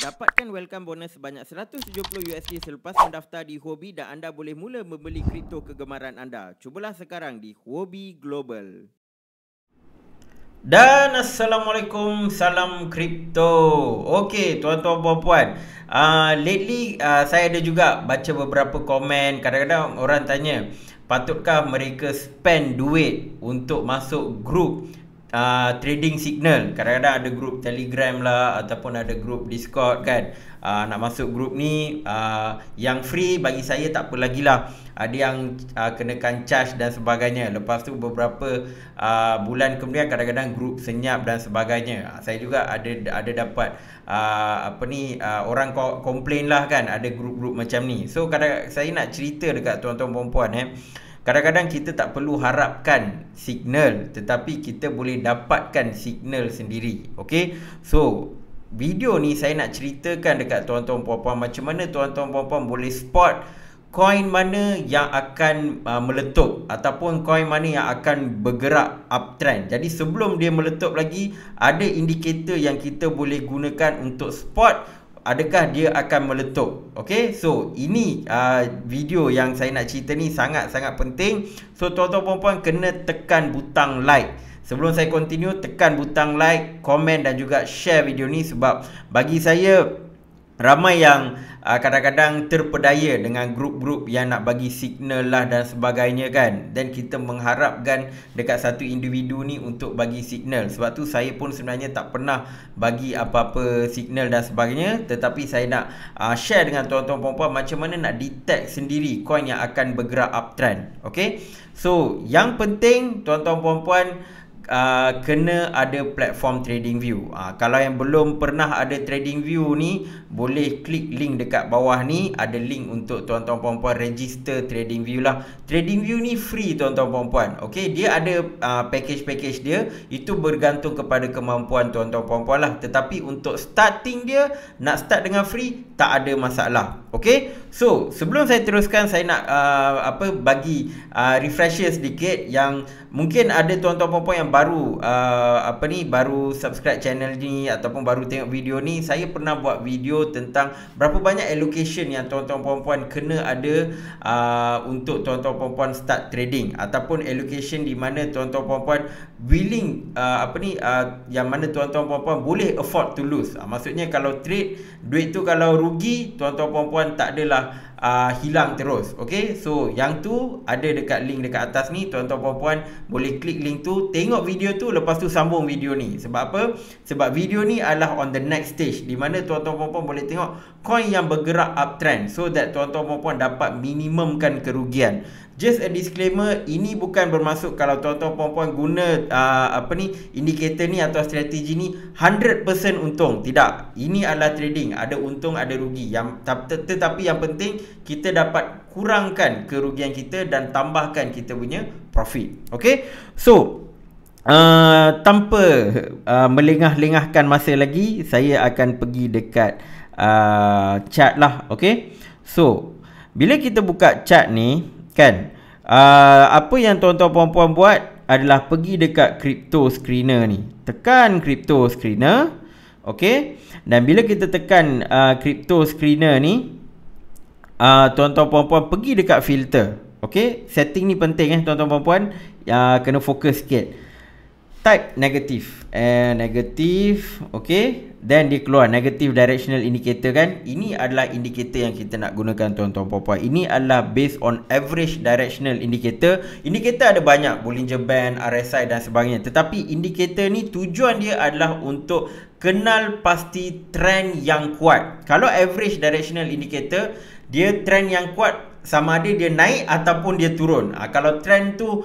Dapatkan welcome bonus sebanyak $170 selepas mendaftar di Huobi dan anda boleh mula membeli kripto kegemaran anda. Cubalah sekarang di Huobi Global. Dan Assalamualaikum, salam kripto. Okey, tuan-tuan puan-puan, lately saya ada juga baca beberapa komen. Kadang-kadang orang tanya, patutkah mereka spend duit untuk masuk grup trading signal? Kadang-kadang ada grup Telegram lah, ataupun ada grup Discord kan. Nak masuk grup ni yang free bagi saya tak apa lagi lah. Ada yang kenakan charge dan sebagainya. Lepas tu beberapa bulan kemudian kadang-kadang grup senyap dan sebagainya. Saya juga ada dapat orang komplain lah kan, ada grup-grup macam ni. So kadang saya nak cerita dekat tuan-tuan puan-puan kadang-kadang kita tak perlu harapkan signal, tetapi kita boleh dapatkan signal sendiri. Okay, so video ni saya nak ceritakan dekat tuan-tuan puan-puan macam mana tuan-tuan puan-puan boleh spot coin mana yang akan meletup ataupun coin mana yang akan bergerak uptrend. Jadi sebelum dia meletup lagi, ada indikator yang kita boleh gunakan untuk spot adakah dia akan meletup. Okay, so ini video yang saya nak cerita ni sangat-sangat penting. So tuan-tuan puan-puan kena tekan butang like. Sebelum saya continue, tekan butang like, komen dan juga share video ni, sebab bagi saya ramai yang kadang-kadang terpedaya dengan grup-grup yang nak bagi signal lah dan sebagainya kan. Dan kita mengharapkan dekat satu individu ni untuk bagi signal. Sebab tu saya pun sebenarnya tak pernah bagi apa-apa signal dan sebagainya. Tetapi saya nak share dengan tuan-tuan puan-puan macam mana nak detect sendiri coin yang akan bergerak uptrend. Okay, so yang penting tuan-tuan puan-puan kena ada platform TradingView. Kalau yang belum pernah ada TradingView ni, boleh klik link dekat bawah ni. Ada link untuk tuan-tuan puan-puan register TradingView lah. TradingView ni free tuan-tuan puan-puan. Okay, dia ada package-package dia. Itu bergantung kepada kemampuan tuan-tuan puan-puan lah. Tetapi untuk starting dia, nak start dengan free, tak ada masalah. Okay, so sebelum saya teruskan, saya nak bagi refresher sedikit. Yang mungkin ada tuan-tuan puan-puan yang baru baru subscribe channel ni ataupun baru tengok video ni. Saya pernah buat video tentang berapa banyak allocation yang tuan-tuan puan-puan kena ada untuk tuan-tuan puan-puan start trading, ataupun allocation di mana tuan-tuan puan-puan willing yang mana tuan-tuan puan-puan boleh afford to lose. Maksudnya kalau trade, duit tu kalau rugi, tuan-tuan puan-puan tak adalah hilang terus. Okay, so yang tu ada dekat link dekat atas ni. Tuan-tuan puan-puan boleh klik link tu, tengok video tu, lepas tu sambung video ni. Sebab apa? Sebab video ni adalah on the next stage, di mana tuan-tuan puan-puan boleh tengok coin yang bergerak uptrend, so that tuan-tuan puan-puan dapat minimumkan kerugian. Just a disclaimer, ini bukan bermaksud kalau tuan-tuan puan-puan guna indikator ni atau strategi ni 100% untung. Tidak. Ini adalah trading, ada untung ada rugi. Tetapi yang penting kita dapat kurangkan kerugian kita dan tambahkan kita punya profit. Okay, so tanpa melengah-lengahkan masa lagi, saya akan pergi dekat chart lah. Okay, so bila kita buka chart ni kan, apa yang tuan-tuan puan-puan buat adalah pergi dekat crypto screener ni, tekan crypto screener. Okay, dan bila kita tekan crypto screener ni, tuan-tuan puan-puan pergi dekat filter. Okay, setting ni penting tuan-tuan puan-puan, kena fokus sikit. Type negatif, negatif. Okay, then dia keluar negative directional indicator kan. Ini adalah indikator yang kita nak gunakan tuan-tuan puan-puan. Ini adalah based on average directional indicator. Indikator ada banyak, Bollinger Band, RSI dan sebagainya. Tetapi indikator ni tujuan dia adalah untuk kenal pasti trend yang kuat. Kalau average directional indicator, dia trend yang kuat sama ada dia naik ataupun dia turun. Kalau trend tu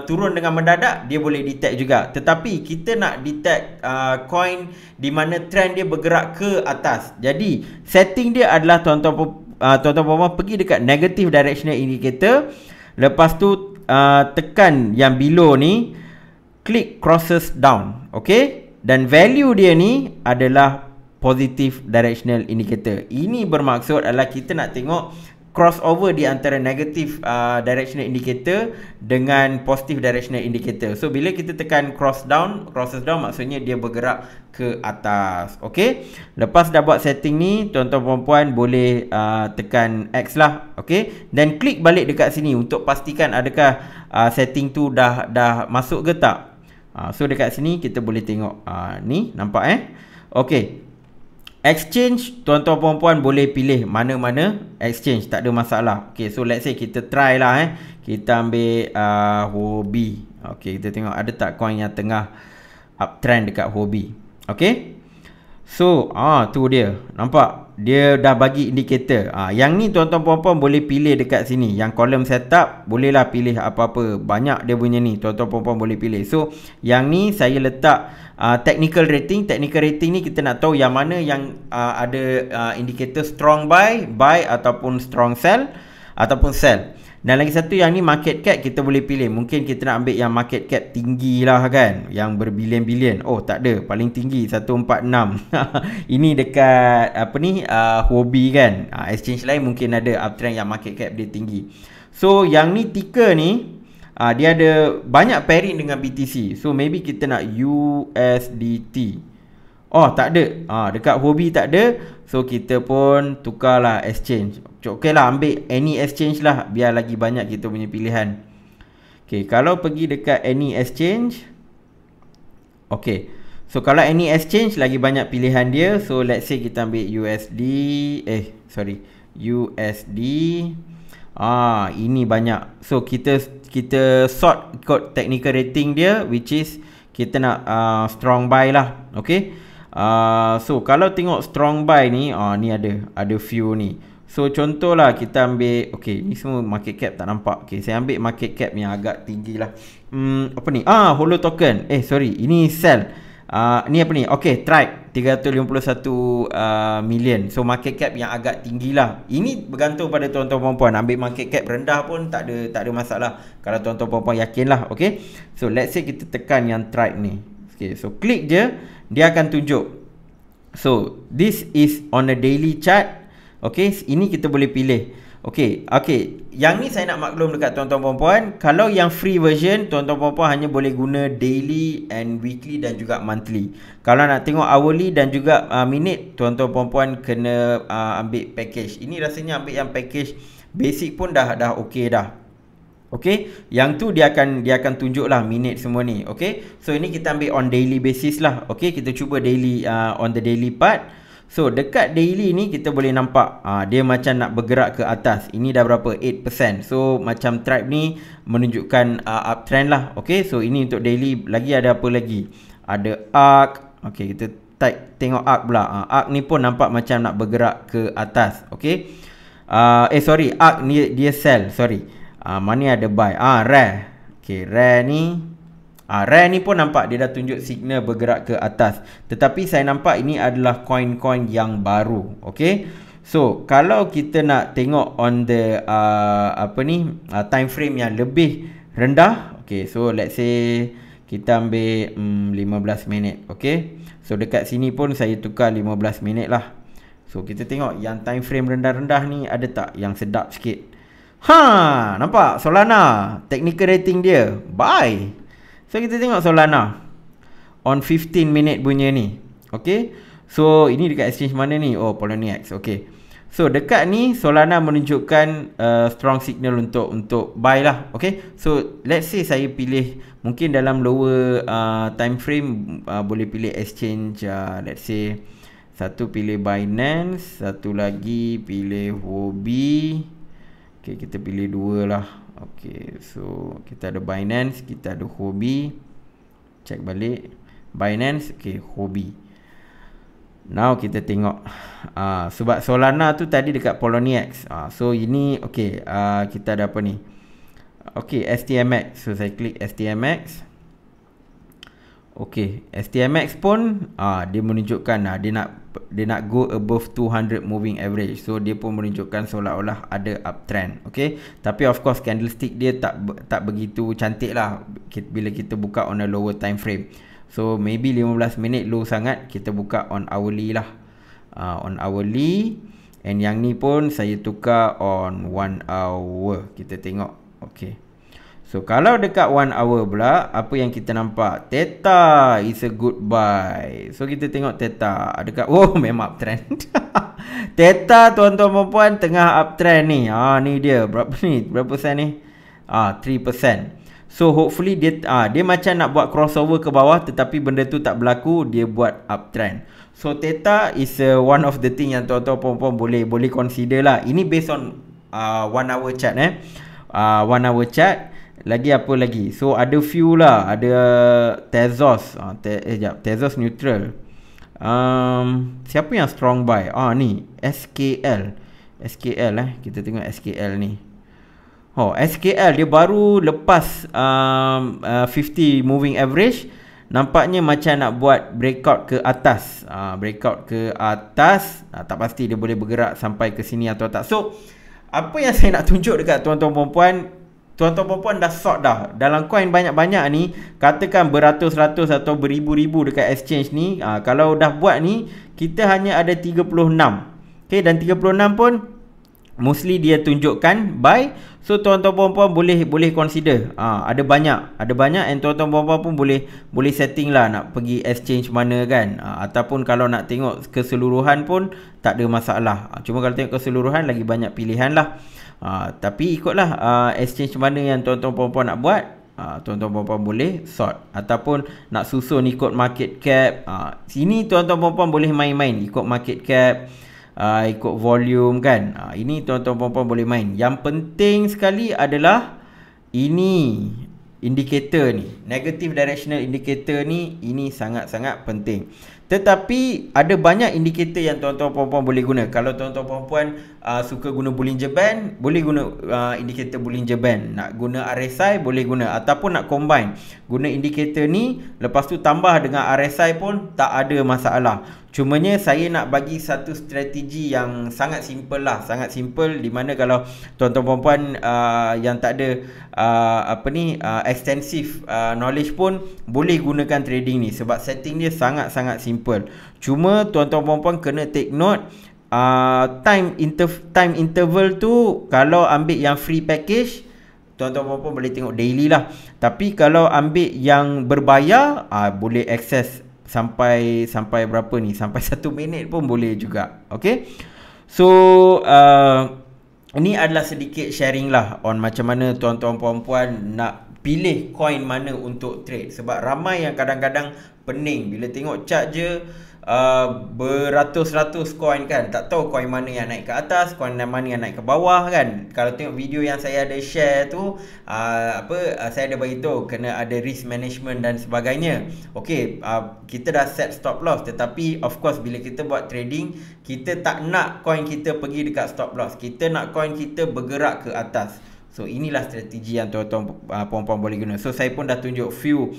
turun dengan mendadak, dia boleh detect juga. Tetapi kita nak detect coin di mana trend dia bergerak ke atas. Jadi setting dia adalah tuan-tuan pergi dekat negative directional indicator. Lepas tu tekan yang below ni, klik crosses down. Okay, dan value dia ni adalah positive directional indicator. Ini bermaksud adalah kita nak tengok crossover di antara negative directional indicator dengan positive directional indicator. So bila kita tekan crosses down maksudnya dia bergerak ke atas. Okey. Lepas dah buat setting ni, tuan-tuan puan boleh tekan X lah. Okey. Dan klik balik dekat sini untuk pastikan adakah setting tu dah masuk ke tak. So dekat sini kita boleh tengok ni, nampak Okey. Exchange, tuan-tuan puan-puan boleh pilih mana-mana exchange, tak ada masalah. Okay, so let's say kita try lah kita ambil Huobi. Okay, kita tengok ada tak coin yang tengah uptrend dekat Huobi. Okay, so tu dia, nampak dia dah bagi indikator. Yang ni tuan-tuan puan-puan boleh pilih dekat sini. Yang column setup bolehlah pilih apa-apa, banyak dia punya ni, tuan-tuan puan-puan boleh pilih. So yang ni saya letak technical rating. Technical rating ni kita nak tahu yang mana yang ada indikator strong buy ataupun strong sell ataupun sell. Dan lagi satu yang ni market cap, kita boleh pilih. Mungkin kita nak ambil yang market cap tinggi lah kan, yang berbilion-bilion. Oh tak ada, paling tinggi 146. Ini dekat apa ni Huobi kan. Exchange lain mungkin ada uptrend yang market cap dia tinggi. So yang ni ticker ni dia ada banyak pairing dengan BTC. So maybe kita nak USDT. Oh tak ada, dekat Huobi tak ada. So kita pun tukarlah exchange. Okay lah, ambil any exchange lah, biar lagi banyak kita punya pilihan. Okay, kalau pergi dekat any exchange, okay, so kalau any exchange lagi banyak pilihan dia. So let's say kita ambil USD, USD. Ini banyak. So kita sort ikut technical rating dia, which is kita nak strong buy lah. Okay. So kalau tengok strong buy ni, ni ada few ni. So contohlah kita ambil, okay, ni semua market cap tak nampak. Okay, saya ambil market cap yang agak tinggi lah. Apa ni? Holo token. Ini sell. Ni apa ni? Okay, Tribe 351 million. So market cap yang agak tinggi lah. Ini bergantung pada tuan-tuan puan-puan. Ambil market cap rendah pun tak ada masalah, kalau tuan-tuan puan-puan yakin lah. Okay, so let's say kita tekan yang Tribe ni. Okay, so klik je, dia akan tunjuk. So this is on a daily chart. Okay, ini kita boleh pilih. Okay, yang ni saya nak maklum dekat tuan-tuan puan-puan, kalau yang free version, tuan-tuan puan-puan hanya boleh guna daily and weekly dan juga monthly. Kalau nak tengok hourly dan juga minute, tuan-tuan puan-puan kena ambil package. Ini rasanya ambil yang package basic pun dah okay dah. Okay, yang tu dia akan tunjuklah minute semua ni. Okay, so ini kita ambil on daily basis lah. Okay, kita cuba daily, on the daily part. So dekat daily ni kita boleh nampak dia macam nak bergerak ke atas. Ini dah berapa? 8%. So macam Tribe ni menunjukkan uptrend lah. Okay, so ini untuk daily. Lagi ada apa lagi? Ada ARK. Okay, kita tengok ARK pula. ARK ni pun nampak macam nak bergerak ke atas. Okay, ARK ni dia sell. Mana ada buy? Rare. Okay, Rare ni Rare ni pun nampak dia dah tunjuk signal bergerak ke atas. Tetapi saya nampak ini adalah coin-coin yang baru. Okay, so kalau kita nak tengok on the time frame yang lebih rendah. Okay, so let's say kita ambil 15 minit. Okay, so dekat sini pun saya tukar 15 minit lah. So kita tengok yang time frame rendah-rendah ni ada tak yang sedap sikit. Nampak Solana, technical rating dia buy. So kita tengok Solana on 15 minit punya ni. Okay, so ini dekat exchange mana ni? Oh, Poloniex. Okay, so dekat ni Solana menunjukkan strong signal untuk buy lah. Okay, so let's say saya pilih mungkin dalam lower time frame, boleh pilih exchange. Let's say satu pilih Binance, satu lagi pilih Huobi. Okay, kita pilih dua lah. Okay, so kita ada Binance, kita ada Huobi. Check balik Binance, okay, Huobi. Now kita tengok sebab Solana tu tadi dekat Poloniex. So ini okay, kita ada apa ni? Okay, STMX. So saya klik STMX. Okay, STMX pun dia menunjukkan dia nak go above 200 moving average. So dia pun menunjukkan seolah-olah ada uptrend. Okay, tapi of course candlestick dia tak begitu cantik lah bila kita buka on a lower time frame. So maybe 15 minit low sangat, kita buka on hourly lah. On hourly, And yang ni pun saya tukar on 1 hour. Kita tengok. Okay. So kalau dekat 1 hour pula, apa yang kita nampak? Theta is a good buy. So kita tengok Theta dekat, oh memang uptrend. Theta tuan-tuan dan puan tengah uptrend ni. Ni dia. Berapa ni? Berapa sen ni? 3%. So hopefully dia macam nak buat crossover ke bawah, tetapi benda tu tak berlaku, dia buat uptrend. So Theta is one of the thing yang tuan-tuan puan-puan boleh consider lah. Ini based on 1 hour chart 1 hour chart. Lagi apa lagi? So ada few lah. Ada Tezos. Tezos neutral. Siapa yang strong buy? Ni SKL. Kita tengok SKL ni. SKL dia baru lepas 50 moving average. Nampaknya macam nak buat breakout ke atas. Tak pasti dia boleh bergerak sampai ke sini atau tak. So apa yang saya nak tunjuk dekat tuan-tuan perempuan, tuan-tuan perempuan dah sort dah. Dalam coin banyak-banyak ni, katakan beratus-ratus atau beribu-ribu dekat exchange ni, kalau dah buat ni, kita hanya ada 36. Okay, dan 36 pun mostly dia tunjukkan buy. So tuan-tuan perempuan boleh consider. Ada banyak and tuan-tuan perempuan pun boleh setting lah nak pergi exchange mana kan. Ataupun kalau nak tengok keseluruhan pun tak ada masalah. Cuma kalau tengok keseluruhan lagi banyak pilihan lah. Tapi ikutlah exchange mana yang tuan-tuan perempuan nak buat. Tuan-tuan perempuan boleh sort. Ataupun nak susun ikut market cap. Sini tuan-tuan perempuan boleh main-main ikut market cap, ikut volume kan. Ini tuan-tuan perempuan boleh main. Yang penting sekali adalah ini indikator ni, negative directional indicator ni, ini sangat-sangat penting. Tetapi ada banyak indikator yang tuan-tuan perempuan boleh guna. Kalau tuan-tuan perempuan suka guna Bollinger Band, boleh guna indikator Bollinger Band. Nak guna RSI boleh guna, ataupun nak combine guna indikator ni lepas tu tambah dengan RSI pun tak ada masalah. Cumanya saya nak bagi satu strategi yang sangat simple lah. Sangat simple, di mana kalau tuan-tuan perempuan yang tak ada extensive knowledge pun boleh gunakan trading ni, sebab setting dia sangat-sangat simple. Cuma tuan-tuan perempuan kena take note, time interval tu kalau ambil yang free package, tuan-tuan perempuan boleh tengok daily lah. Tapi kalau ambil yang berbayar, boleh access sampai berapa ni, sampai 1 minit pun boleh juga. Okay, so ini adalah sedikit sharing lah on macam mana tuan-tuan perempuan nak pilih coin mana untuk trade. Sebab ramai yang kadang-kadang pening bila tengok chart je, beratus-ratus coin kan, tak tahu coin mana yang naik ke atas, coin mana yang naik ke bawah kan. Kalau tengok video yang saya ada share tu, saya ada beritahu kena ada risk management dan sebagainya. Okey, kita dah set stop loss, tetapi of course bila kita buat trading, kita tak nak coin kita pergi dekat stop loss, kita nak coin kita bergerak ke atas. So inilah strategi yang tuan-tuan perempuan boleh guna. So saya pun dah tunjuk few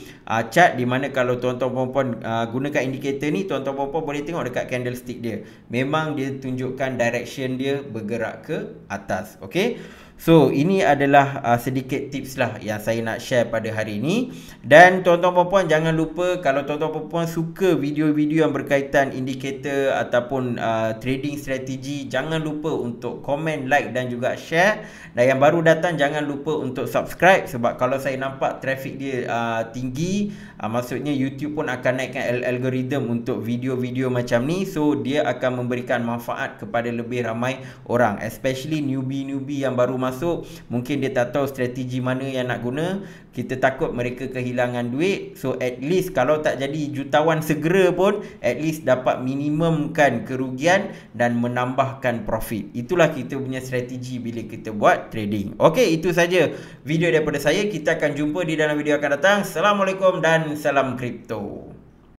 chart di mana kalau tuan-tuan perempuan gunakan indikator ni, tuan-tuan perempuan boleh tengok dekat candlestick dia, memang dia tunjukkan direction dia bergerak ke atas. Okay, so ini adalah sedikit tips lah yang saya nak share pada hari ini. Dan tuan-tuan perempuan jangan lupa, kalau tuan-tuan perempuan suka video-video yang berkaitan indikator ataupun trading strategi, jangan lupa untuk komen, like dan juga share. Dan yang baru datang jangan lupa untuk subscribe, sebab kalau saya nampak traffic dia tinggi, maksudnya YouTube pun akan naikkan algoritma untuk video-video macam ni. So dia akan memberikan manfaat kepada lebih ramai orang, especially newbie yang baru masuk. Mungkin dia tak tahu strategi mana yang nak guna, kita takut mereka kehilangan duit. So at least kalau tak jadi jutawan segera pun, at least dapat minimumkan kerugian dan menambahkan profit. Itulah kita punya strategi bila kita buat trading. Okey, itu saja video daripada saya. Kita akan jumpa di dalam video akan datang. Assalamualaikum dan salam kripto.